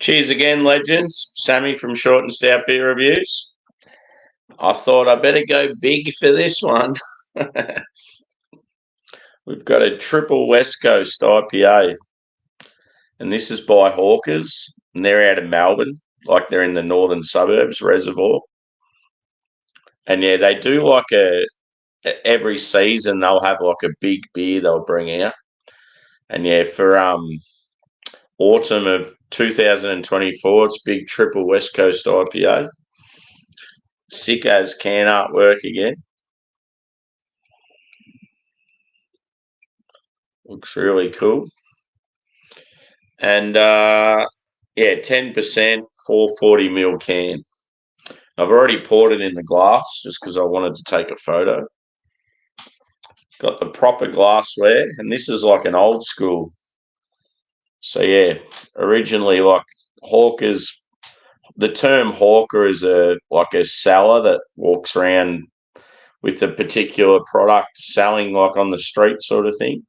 Cheers again, legends. Sammy from Short and Stout Beer Reviews. I thought I better go big for this one. We've got a triple West Coast IPA, and this is by Hawkers, and they're out of Melbourne, like they're in the northern suburbs, Reservoir. And yeah, they do every season they'll have like a big beer they'll bring out. And yeah, for autumn of 2024, it's big triple West Coast IPA. Sick as can artwork again. Looks really cool. And yeah, 10%, 440ml can. I've already poured it in the glass just because I wanted to take a photo. Got the proper glassware, and this is like an old school. So yeah, originally like hawkers, the term hawker is like a seller that walks around with a particular product selling like on the street sort of thing.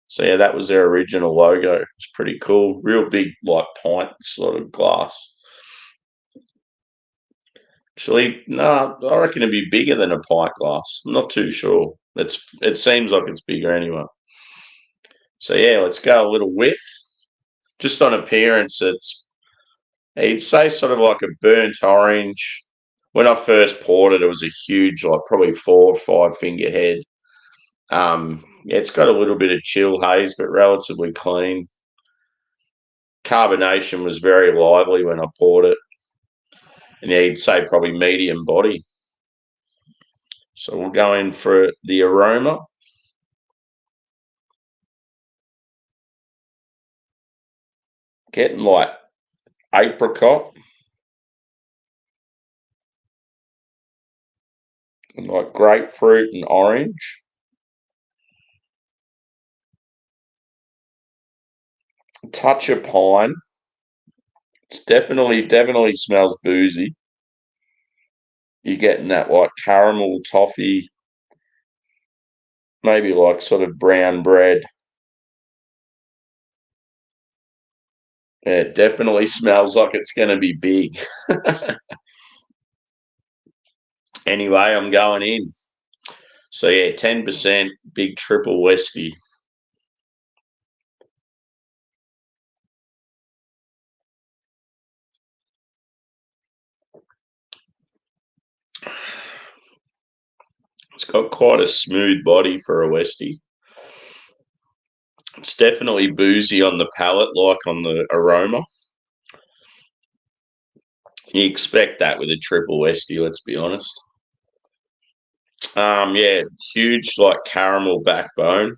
So yeah, that was their original logo. It's pretty cool. Real big like pint sort of glass. Actually, no, I reckon it'd be bigger than a pint glass. I'm not too sure. It seems like it's bigger anyway. So yeah, let's go a little whiff. Just on appearance, you'd say sort of like a burnt orange. When I first poured it, it was a huge, like probably 4 or 5 finger head. Yeah, it's got a little bit of chill haze, but relatively clean. Carbonation was very lively when I poured it. And yeah, you'd say probably medium body. So we'll go in for the aroma. Getting like apricot. And like grapefruit and orange. A touch of pine. It's definitely smells boozy. You're getting that like caramel toffee, maybe like sort of brown bread. Yeah, it definitely smells like it's going to be big. Anyway, I'm going in. So yeah, 10% big triple Westie. It's got quite a smooth body for a Westie. It's definitely boozy on the palate, like on the aroma. You expect that with a triple Westie, let's be honest. Yeah, huge like caramel backbone.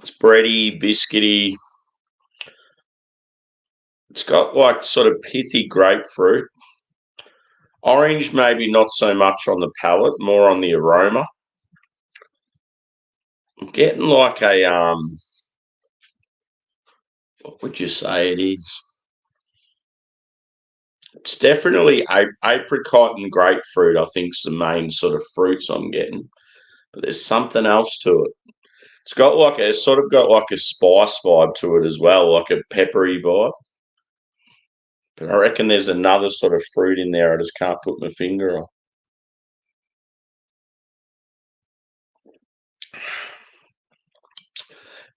It's bready, biscuity. It's got like sort of pithy grapefruit. Orange, maybe not so much on the palate, more on the aroma. I'm getting like what would you say it is? It's definitely apricot and grapefruit, I think, is the main sort of fruits I'm getting. But there's something else to it. It's sort of got like a spice vibe to it as well, like a peppery vibe. But I reckon there's another sort of fruit in there I just can't put my finger on.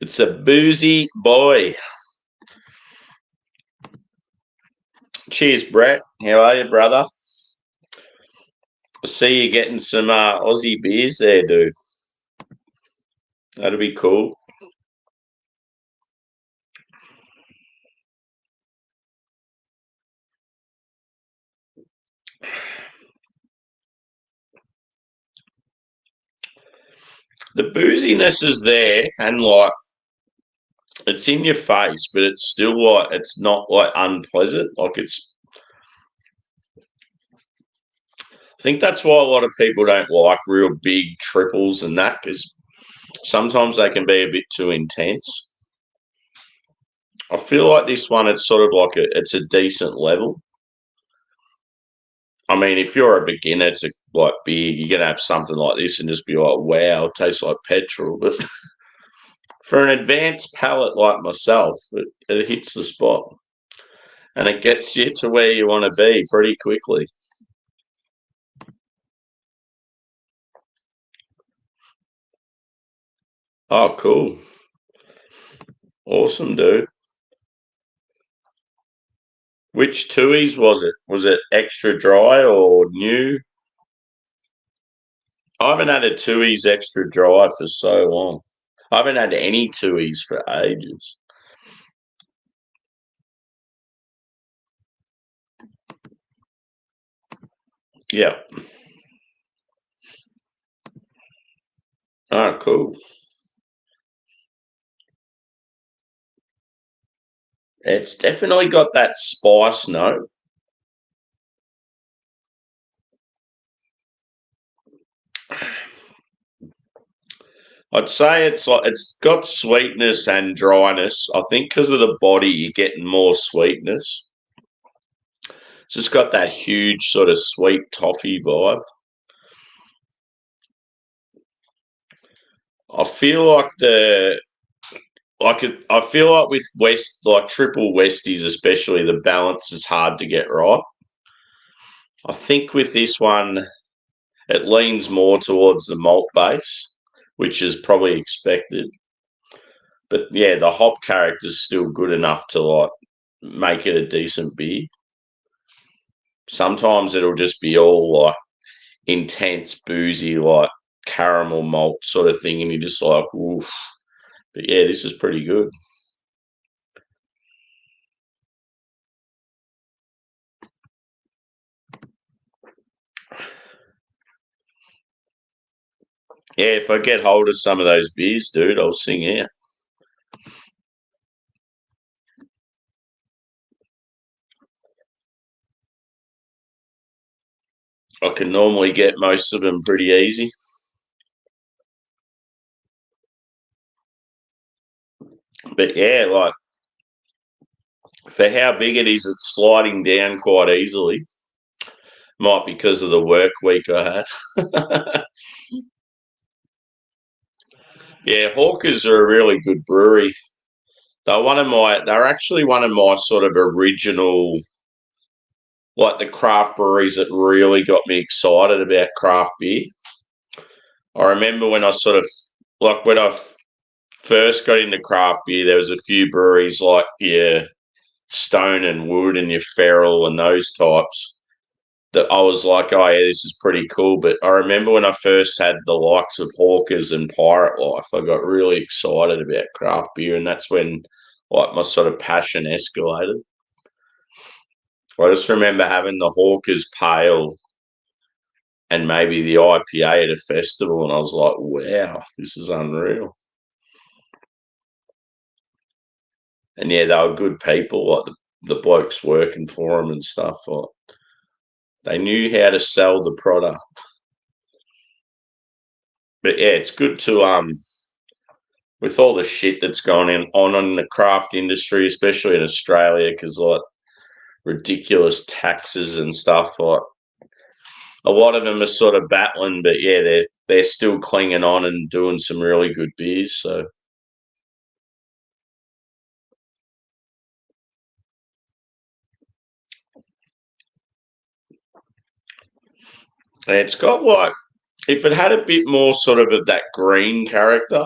It's a boozy boy. Cheers, Brett. How are you, brother? I see you getting some Aussie beers there, dude. That'll be cool. The booziness is there, and like it's in your face, but it's still like it's not like unpleasant. Like it's. I think that's why a lot of people don't like real big triples and that, because sometimes they can be a bit too intense. I feel like this one, it's sort of like it's a decent level. I mean, if you're a beginner to like beer, you're gonna have something like this and just be like, "Wow, it tastes like petrol." But for an advanced palate like myself, it hits the spot. and it gets you to where you want to be pretty quickly. Oh, cool. Awesome, dude. Which Tui's was it? Was it extra dry or new? I haven't had a Tui's extra dry for so long. I haven't had any Tui's for ages. Yeah. Oh, cool. It's definitely got that spice note. I'd say it's like it's got sweetness and dryness. I think because of the body, you're getting more sweetness. It's just got that huge sort of sweet toffee vibe. I feel like I feel like with like triple Westies especially, the balance is hard to get right. I think with this one, it leans more towards the malt base, which is probably expected. But yeah, the hop character is still good enough to like make it a decent beer. Sometimes it'll just be all like intense, boozy, like caramel malt sort of thing, and you're just like, oof. But yeah, this is pretty good. Yeah, if I get hold of some of those beers, dude, I'll sing out. I can normally get most of them pretty easy. But yeah, like for how big it is, it's sliding down quite easily. Might be because of the work week I had. Yeah, Hawkers are a really good brewery. They're actually one of my sort of original, like the craft breweries that really got me excited about craft beer. I remember when I sort of like when I first got into craft beer, there was a few breweries like your Stone and Wood and your Feral and those types that I was like, oh yeah, this is pretty cool. But I remember when I first had the likes of Hawkers and Pirate Life, I got really excited about craft beer, and that's when like my sort of passion escalated. I just remember having the Hawkers Pale and maybe the IPA at a festival, and I was like, wow, this is unreal. And yeah, they were good people, like the blokes working for them and stuff. Like they knew how to sell the product. But yeah, it's good to with all the shit that's gone on in the craft industry, especially in Australia, because like ridiculous taxes and stuff. Like a lot of them are sort of battling, but yeah, they're still clinging on and doing some really good beers. So and it's got like if it had a bit more sort of that green character,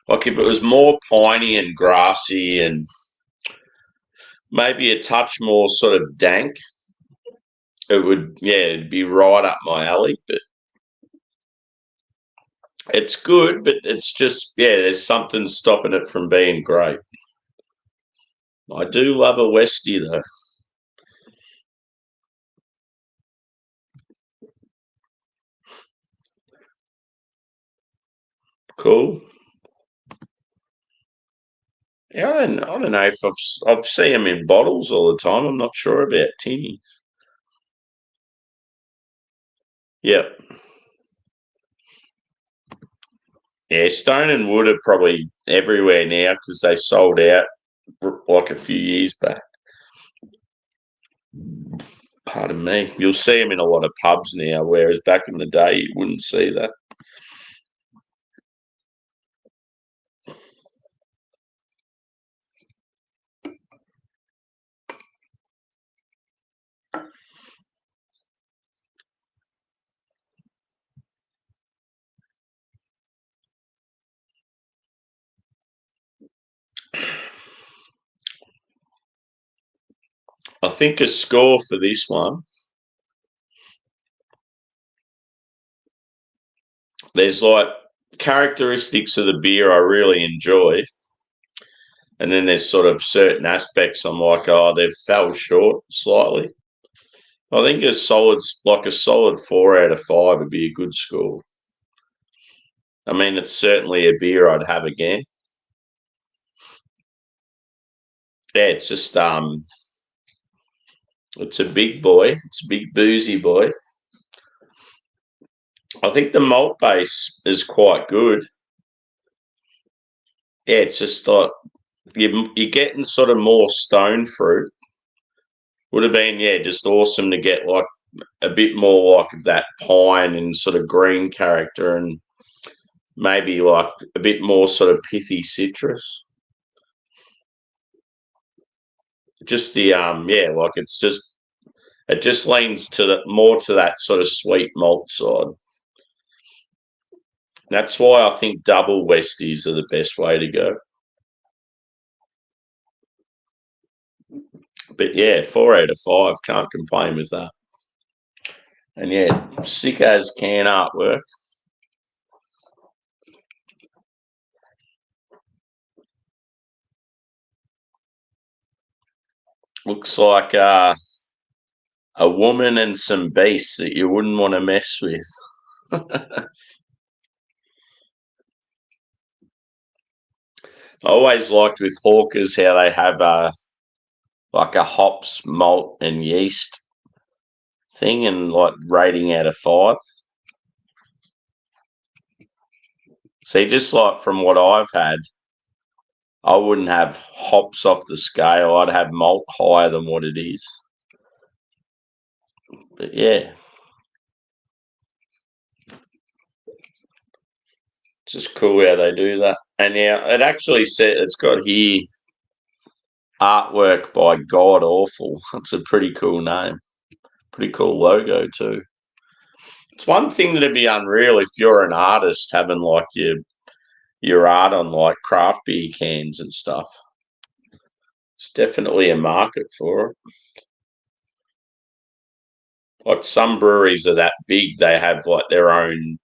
like if it was more piney and grassy and maybe a touch more sort of dank, it would yeah, it'd be right up my alley. But it's good, but it's just yeah, there's something stopping it from being great. I do love a Westie though. Cool. Yeah, I don't know if I've seen them in bottles all the time. I'm not sure about tinny. Yep. Yeah, Stone and Wood are probably everywhere now because they sold out like a few years back. Pardon me. You'll see them in a lot of pubs now, whereas back in the day you wouldn't see that. I think a score for this one. There's like characteristics of the beer I really enjoy, and then there's sort of certain aspects I'm like, oh, they've fell short slightly. I think a solid 4 out of 5 would be a good score. I mean, it's certainly a beer I'd have again. Yeah, it's just it's a big boy. It's a big boozy boy. I think the malt base is quite good. Yeah, it's just like you're getting sort of more stone fruit. Would have been, yeah, just awesome to get like a bit more like that pine and sort of green character, and maybe like a bit more sort of pithy citrus. Just the yeah, like it just leans to the more to that sort of sweet malt side. That's why I think double Westies are the best way to go. But yeah, 4 out of 5, can't complain with that. And yeah, sick as can artwork. Looks like a woman and some beasts that you wouldn't want to mess with. I always liked with Hawkers how they have like a hops, malt, and yeast thing, and like rating out of 5. See, just like from what I've had, I wouldn't have hops off the scale. I'd have malt higher than what it is. But yeah, it's just cool how they do that. And yeah, it actually said it's got here artwork by God Awful. That's a pretty cool name. Pretty cool logo too. It's one thing that'd be unreal if you're an artist having like your art on like craft beer cans and stuff. It's definitely a market for it. Like some breweries are that big, they have like their own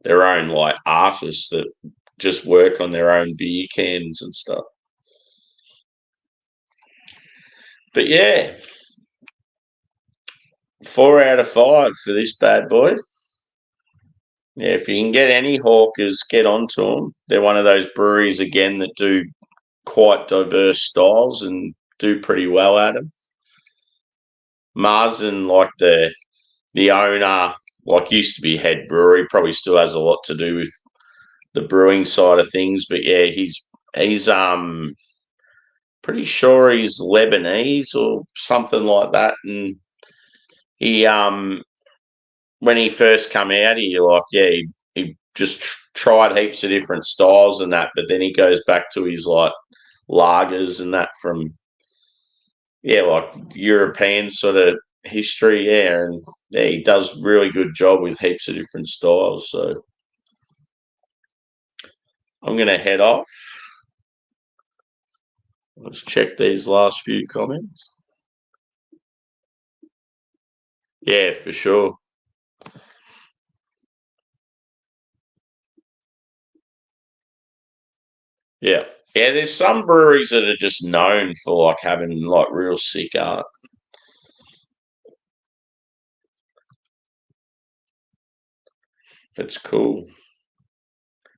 like artists that just work on their own beer cans and stuff. But yeah, 4 out of 5 for this bad boy. Yeah, if you can get any Hawkers, get onto them. They're one of those breweries again that do quite diverse styles and do pretty well at them. Marsden, like the owner, like used to be head brewery, probably still has a lot to do with the brewing side of things. But yeah, he's pretty sure he's Lebanese or something like that, and he when he first come out here, like yeah, he just tried heaps of different styles and that, but then he goes back to his like lagers and that from yeah, like European sort of history, yeah, and yeah, he does really good job with heaps of different styles. So I'm gonna head off. Let's check these last few comments. Yeah, for sure. Yeah. Yeah, there's some breweries that are just known for like having like real sick art. It's cool.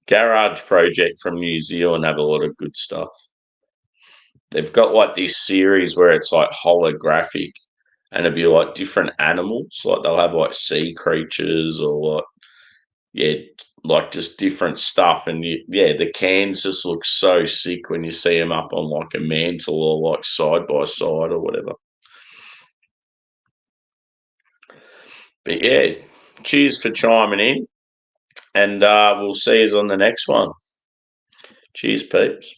Garage Project from New Zealand have a lot of good stuff. They've got like this series where it's like holographic and it'd be like different animals. Like they'll have like sea creatures or like yeah, like just different stuff. And yeah, the cans just look so sick when you see them up on like a mantle or like side by side or whatever. But yeah, cheers for chiming in, and we'll see you on the next one. Cheers, peeps.